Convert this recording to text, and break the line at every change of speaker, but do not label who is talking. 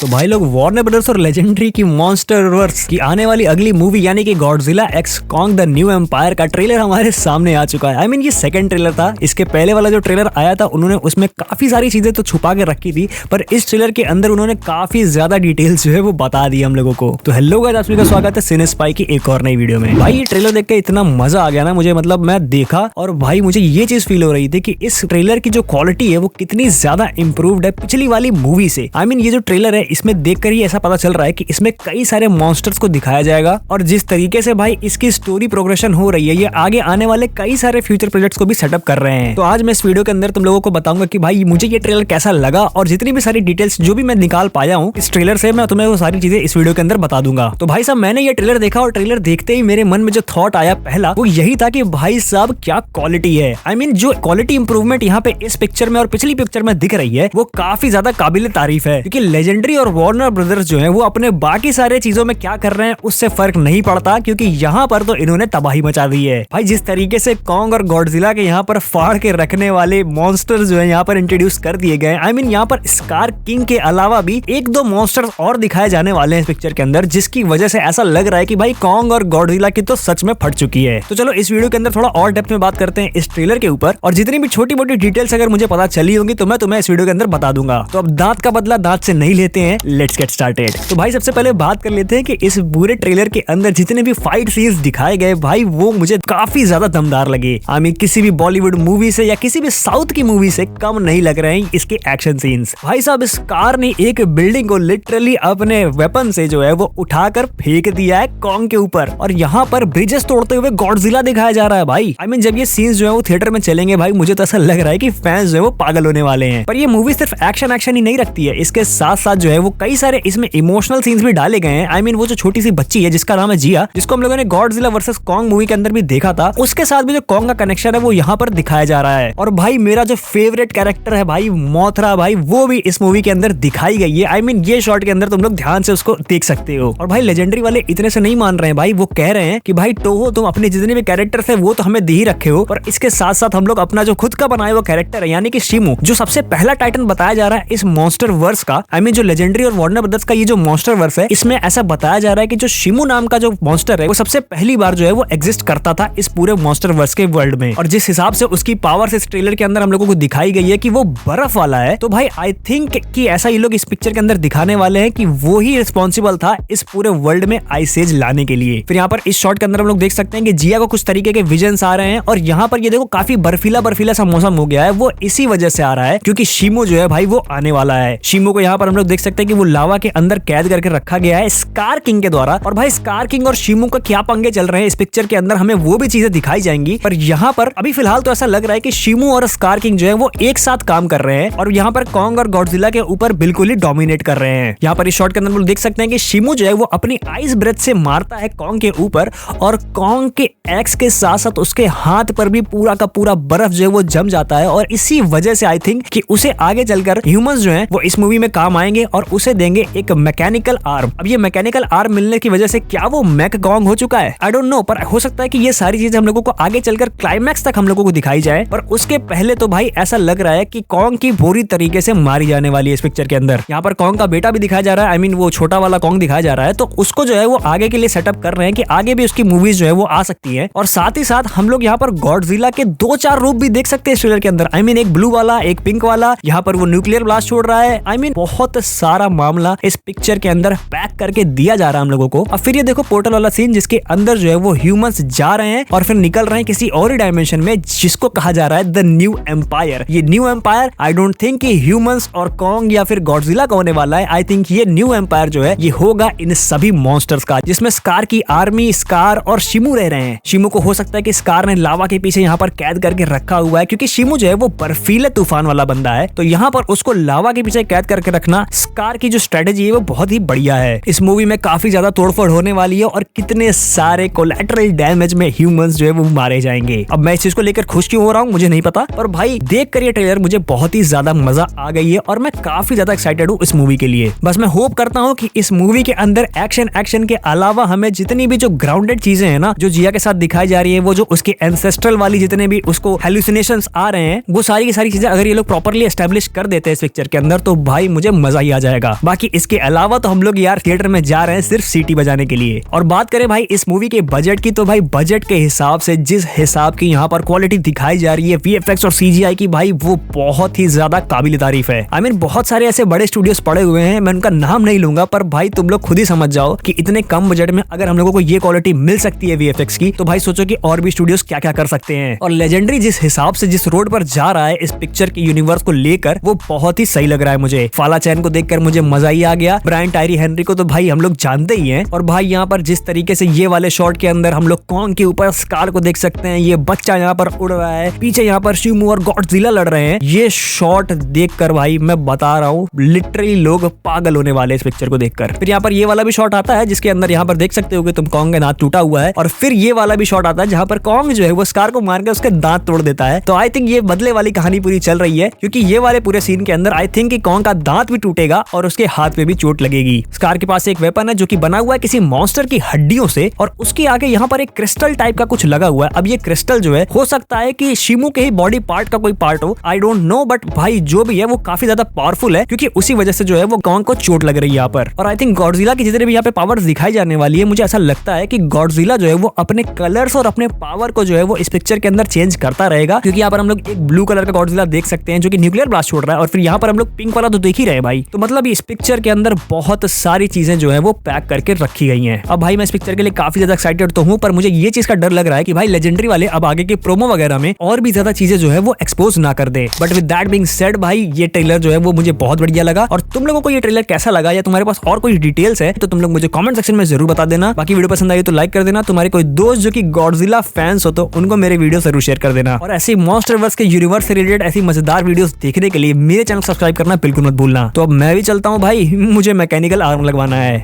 तो भाई लोग वार्नर ब्रदर्स और लेजेंडरी की मॉन्स्टरवर्स की आने वाली अगली मूवी यानी कि Godzilla x Kong the new empire का ट्रेलर हमारे सामने आ चुका है। आई मीन ये सेकंड ट्रेलर था। इसके पहले वाला जो ट्रेलर आया था उन्होंने उसमें काफी सारी चीजें तो छुपा के रखी थी, पर इस ट्रेलर के अंदर उन्होंने काफी ज्यादा डिटेल्स जो है वो बता दी हम लोगों को। तो हेलो गाइस, आप सभी का स्वागत है सिने स्पाई की एक और नई वीडियो में। भाई ये ट्रेलर देख के इतना मजा आ गया ना मुझे, मतलब मैं देखा और भाई मुझे ये चीज फील हो रही थी कि इस ट्रेलर की जो क्वालिटी है वो कितनी ज्यादा इंप्रूव्ड है पिछली वाली मूवी से। आई मीन ये जो ट्रेलर है इसमें देखकर ही ऐसा पता चल रहा है कि इसमें कई सारे मॉन्स्टर्स को दिखाया जाएगा और जिस तरीके से भाई इसकी स्टोरी प्रोग्रेशन हो रही है ये आगे आने वाले कई सारे फ्यूचर प्रोजेक्ट्स को भी सेटअप कर रहे हैं। तो आज मैं इस वीडियो के अंदर तुम लोगों को बताऊंगा कि भाई मुझे ये ट्रेलर कैसा लगा और जितनी भी सारी डिटेल्स जो भी मैं निकाल पाया हूँ इस ट्रेलर से मैं तुम्हें वो सारी चीजें इस वीडियो के अंदर बता दूंगा। तो भाई साहब मैंने ये ट्रेलर देखा और ट्रेलर देखते ही मेरे मन में जो थॉट आया पहला वो यही था कि भाई साहब क्या क्वालिटी है। आई मीन जो क्वालिटी इंप्रूवमेंट यहाँ पे इस पिक्चर में और पिछली पिक्चर में दिख रही है वो काफी ज्यादा काबिल तारीफ है, क्योंकि लेजेंडरी और वार्नर ब्रदर्स जो है वो अपने बाकी सारे चीजों में क्या कर रहे हैं उससे फर्क नहीं पड़ता, क्योंकि यहाँ पर तो इन्होंने तबाही मचा दी है। भाई जिस तरीके से कॉन्ग और गॉडजिला के यहाँ पर फाड़ के रखने वाले मॉन्स्टर्स जो है यहाँ पर इंट्रोड्यूस कर दिए गए। आई मीन यहाँ पर स्कार किंग के अलावा भी एक दो मॉन्स्टर्स और दिखाए जाने वाले हैं इस पिक्चर के अंदर, जिसकी वजह से ऐसा लग रहा है कि भाई कॉन्ग और गॉडजिला की तो सच में फट चुकी है। तो चलो इस वीडियो के अंदर थोड़ा और डेप्थ में बात करते हैं इस ट्रेलर के ऊपर, और जितनी भी छोटी मोटी डिटेल्स अगर मुझे पता चली होंगी तो मैं तुम्हें इस वीडियो के अंदर बता दूंगा। तो अब दांत का बदला दांत से नहीं लेते हैं, लेट्स गेट स्टार्टेड। तो भाई सबसे पहले बात कर लेते हैं कि इस पूरे ट्रेलर के अंदर जितने भी फाइट सीन्स दिखाए गए भाई वो मुझे काफी ज्यादा दमदार लगे। आई मीन किसी भी बॉलीवुड मूवी से या किसी भी साउथ की मूवी से कम नहीं लग रहे हैं इसके एक्शन सीन्स। भाई साहब इस कार ने एक बिल्डिंग को लिटरली अपने वेपन से जो है वो उठाकर फेंक दिया है कॉन्ग के ऊपर, और यहाँ पर ब्रिजेस तोड़ते हुए गॉडजिला दिखाया जा रहा है भाई। आई मीन जब ये सीन्स जो है वो थिएटर में चलेंगे भाई मुझे तो ऐसा लग रहा है कि फैंस जो है वो पागल होने वाले हैं। पर ये मूवी सिर्फ एक्शन ही नहीं रखती है, इसके साथ साथ जो है वो कई सारे इसमें इमोशनल सीन्स भी डाले गए हैं। आई मीन वो जो छोटी सी बच्ची है जिसका नाम है जिया, जिसको हम लोगों ने गॉडजिला वर्सेस कॉन्ग मूवी के अंदर भी देखा था, उसके साथ भी जो कॉन्ग का कनेक्शन है वो यहाँ पर दिखाया जा रहा है। और भाई मेरा जो फेवरेट कैरेक्टर है भाई मोथरा, भाई वो भी इस मूवी के अंदर दिखाई गई है। आई मीन ये शॉट के अंदर तुम लोग ध्यान से उसको देख सकते हो। और भाई लेजेंडरी वाले इतने से नहीं मान रहे हैं भाई, वो कह रहे हैं कि भाई टोहो तुम अपने जितने भी कैरेक्टर्स है वो तो हमें दे ही रखे हो, पर इसके साथ साथ हम लोग अपना जो खुद का बनाए वो कैरेक्टर है यानी कि शिमू, जो सबसे पहला टाइटन बताया जा रहा है इस मॉन्स्टर वर्स का। आई मीन जो लेजेंडरी और वार्नर ब्रदर्स का ये जो मॉन्स्टर वर्स है इसमें ऐसा बताया जा रहा है कि जो शिमू नाम का जो मॉन्स्टर है वो सबसे पहली बार जो है वो एग्जिस्ट करता था इस पूरे मॉन्स्टर वर्स के वर्ल्ड में, और जिस हिसाब से उसकी पावर इस ट्रेलर के अंदर हम लोगों को दिखाई गई है कि वो बर्फ वाला है। तो भाई आई थिंक कि ऐसा ये लोग इस पिक्चर के अंदर दिखाने वाले हैं कि वो ही रिस्पॉन्सिबल था इस पूरे वर्ल्ड में आइस एज लाने के लिए। फिर यहाँ पर इस शॉट के अंदर हम लोग देख सकते हैं कि जिया को कुछ तरीके के विजन्स आ रहे हैं, और यहाँ पर ये देखो काफी बर्फीला सा मौसम हो गया है, वो इसी वजह से आ रहा है क्योंकि शिमू जो है भाई वो आने वाला है। शिमू को यहाँ पर हम लोग देख सकते हैं कि वो लावा के अंदर कैद करके रखा गया है स्कार किंग के द्वारा। और भाई स्कार किंग और शिमू का क्या पंगे चल रहे हैं इस पिक्चर के अंदर हमें वो भी चीजें दिखाई जाएंगी, पर यहाँ पर अभी फिलहाल तो ऐसा लग रहा है कि शिमू और स्कार किंग जो है वो एक साथ काम कर रहे हैं और यहाँ पर कॉन्ग और गॉडजिला के ऊपर बिल्कुल ही डोमिनेट कर रहे हैं। यहाँ पर इस शॉट के अंदर हम लोग देख सकते हैं कि शिमू जो है वो अपनी आइस ब्रेथ से मारता है कॉन्ग के ऊपर, और कॉन्ग के एक्स के साथ साथ उसके हाथ पर भी पूरा का पूरा बर्फ जो है वो जम जाता है, और इसी वजह से आई थिंक कि उसे आगे चलकर ह्यूमंस जो हैं वो इस मूवी में काम आएंगे और उसे देंगे एक मैकेनिकल आर्म। अब ये मैकेनिकल आर्म मिलने की वजह से क्या वो मैक कॉन्ग हो चुका है, आई डोंट नो, पर हो सकता है कि ये सारी चीजें हम लोगों को आगे चलकर क्लाइमैक्स तक हम लोगों को दिखाई जाए, पर उसके पहले तो भाई ऐसा लग रहा है कि कॉन्ग की बुरी तरीके से मारी जाने वाली है इस पिक्चर के अंदर। यहाँ पर कॉन्ग का बेटा भी दिखाया जा रहा है, आई मीन वो छोटा वाला कॉन्ग दिखाया जा रहा है, तो उसको जो है वो आगे के लिए सेटअप कर रहे हैं कि आगे भी उसकी मूवीज जो है वो आ सकती है। और साथ ही साथ हम लोग यहाँ पर गॉडजिला के 2-4 रूप भी देख सकते हैं इस ट्रेलर के अंदर। आई मीन एक ब्लू वाला, एक पिंक वाला, यहाँ पर वो न्यूक्लियर ब्लास्ट छोड़ रहा है। आई मीन बहुत सारा मामला इस पिक्चर के अंदर पैक करके दिया जा रहा है हम लोगों को। अब फिर ये देखो पोर्टल वाला सीन जिसके अंदर जो है वो ह्यूमंस जा रहे हैं और फिर निकल रहे हैं किसी और ही डायमेंशन में जिसको कहा जा रहा है द न्यू एम्पायर। ये new empire I don't think कि ह्यूमंस और कॉन्ग या फिर गॉडजिला का होने वाला है। आई थिंक ये न्यू एम्पायर जो है ये होगा इन सभी मॉन्स्टर्स का, जिसमें स्कार की आर्मी, स्कार और शिमू रह रहे हैं। शिमू को हो सकता है कि स्कार ने लावा के पीछे यहाँ पर कैद करके रखा हुआ है, क्योंकि शिमू जो है वो बर्फीले तूफान वाला बंदा है, तो यहाँ पर उसको लावा के पीछे कैद करके रखना स्कार की जो स्ट्रेटेजी है वो बहुत ही बढ़िया है। इस मूवी में काफी ज्यादा तोड़फोड़ होने वाली है और कितने सारे कोलैटरल डैमेज में ह्यूमंस जो है वो मारे जाएंगे। अब मैं इस चीज को लेकर खुश क्यों हो रहा हूँ मुझे नहीं पता, पर भाई देख कर ये ट्रेलर मुझे बहुत ही ज्यादा मजा आ गई है और मैं काफी ज्यादा एक्साइटेड हूँ इस मूवी के लिए। बस मैं होप करता हूँ कि इस मूवी के अंदर एक्शन के अलावा हमें जितनी भी जो ग्राउंडेड चीजें हैं ना जो जिया के साथ दिखाई जा रही है, वो जो उसके एंसेस्ट्रल वाली जितने भी उसको हेलुसिनेशंस आ रहे हैं, वो सारी की सारी चीजें अगर ये लोग प्रॉपर्ली एस्टेब्लिश कर देते हैं इस पिक्चर के अंदर तो भाई मुझे मजा ही आ जाएगा। रहेगा। बाकी इसके अलावा तो हम लोग यार थिएटर में जा रहे हैं सिर्फ सीटी बजाने के लिए। और बात करें भाई इस मूवी के बजट की, तो भाई बजट के हिसाब से जिस हिसाब की यहाँ पर क्वालिटी दिखाई जा रही है वीएफएक्स और सीजीआई की, भाई वो बहुत ही ज्यादा काबिल तारीफ है। आई मीन बहुत सारे ऐसे बड़े स्टूडियोज पड़े हुए हैं, मैं उनका नाम नहीं लूंगा, पर भाई तुम लोग खुद ही समझ जाओ कि इतने कम बजट में अगर हम लोगों को ये क्वालिटी मिल सकती है वीएफएक्स की, तो भाई सोचो कि और भी स्टूडियोज क्या क्या कर सकते हैं। और लेजेंडरी जिस हिसाब से जिस रोड पर जा रहा है इस पिक्चर के यूनिवर्स को लेकर, वो बहुत ही सही लग रहा है मुझे। फाला चैन को देखकर मुझे मजा ही आ गया। ब्रायन टायरी हेनरी को तो भाई हम लोग जानते ही हैं। और भाई यहाँ पर जिस तरीके से ये वाले शॉट के अंदर हम लोग कॉन्ग के ऊपर स्कार को देख सकते हैं, ये बच्चा यहाँ पर उड़ रहा है, पीछे यहाँ पर शिमू और गॉडजिला लड़ रहे हैं। ये शॉट देखकर भाई मैं बता रहा हूँ लिटरली लोग पागल होने वाले इस पिक्चर को देखकर। फिर यहाँ पर ये वाला भी शॉट आता है जिसके अंदर यहाँ पर देख सकते हो कि तुम कॉन्ग का दांत टूटा हुआ है। और फिर ये वाला भी शॉट आता है जहाँ पर कॉन्ग जो है वो स्कार को मार के उसके दांत तोड़ देता है। तो आई थिंक ये बदले वाली कहानी पूरी चल रही है, क्योंकि ये वाले पूरे सीन के अंदर आई थिंक कॉन्ग का दांत भी टूटेगा और उसके हाथ पे भी चोट लगेगी। स्कार के पास एक वेपन है जो कि बना हुआ है किसी मॉन्स्टर की हड्डियों से, और उसके आगे यहाँ पर एक क्रिस्टल टाइप का कुछ लगा हुआ है। अब ये क्रिस्टल जो है हो सकता है कि शिमू के ही बॉडी पार्ट का कोई पार्ट हो, आई डोंट नो, बट भाई जो भी है वो काफी ज्यादा पावरफुल है, क्योंकि उसी वजह से जो है वो कॉन्ग को चोट लग रही है यहाँ पर। और आई थिंक गॉडजिला की जितने भी यहाँ पे पावर्स दिखाई जाने वाली है, मुझे ऐसा लगता है कि गॉडजिला जो है वो अपने कलर्स और अपने पावर को जो है वो इस पिक्चर के अंदर चेंज करता रहेगा। क्योंकि यहाँ पर हम लोग एक ब्लू कलर का गॉडजिला देख सकते हैं जो कि न्यूक्लियर ब्लास्ट छोड़ रहा है, और फिर यहाँ पर हम लोग पिंक वाला तो देख ही रहे हैं भाई। तो मतलब इस पिक्चर के अंदर बहुत सारी चीजें जो है वो पैक करके रखी गई हैं। अब भाई मैं इस पिक्चर के लिए काफी ज्यादा एक्साइटेड तो हूँ, पर मुझे ये चीज का डर लग रहा है कि भाई लेजेंडरी वाले अब आगे के प्रोमो वगैरह में और भी ज्यादा चीजें जो है वो एक्सपोज ना कर दे। But with that being said भाई ये ट्रेलर जो है वो मुझे बहुत बढ़िया लगा। और तुम लोगों को ये ट्रेलर कैसा लगा, या तुम्हारे पास और कोई डिटेल्स है तो तुम लोग मुझे कमेंट सेक्शन में जरूर बता देना। बाकी वीडियो पसंद आई तो लाइक कर देना। तुम्हारे कोई दोस्त जो कि गॉडजिला फैंस हो तो उनको मेरे वीडियो जरूर शेयर कर देना। और ऐसे मॉन्स्टरवर्स के यूनिवर्स से रिलेटेड ऐसी मजेदार वीडियोस देखने के लिए मेरे चैनल सब्सक्राइब करना बिल्कुल मत भूलना। तो अब मैं भी चलता हूँ भाई, मुझे मैकेनिकल आर्म लगवाना है।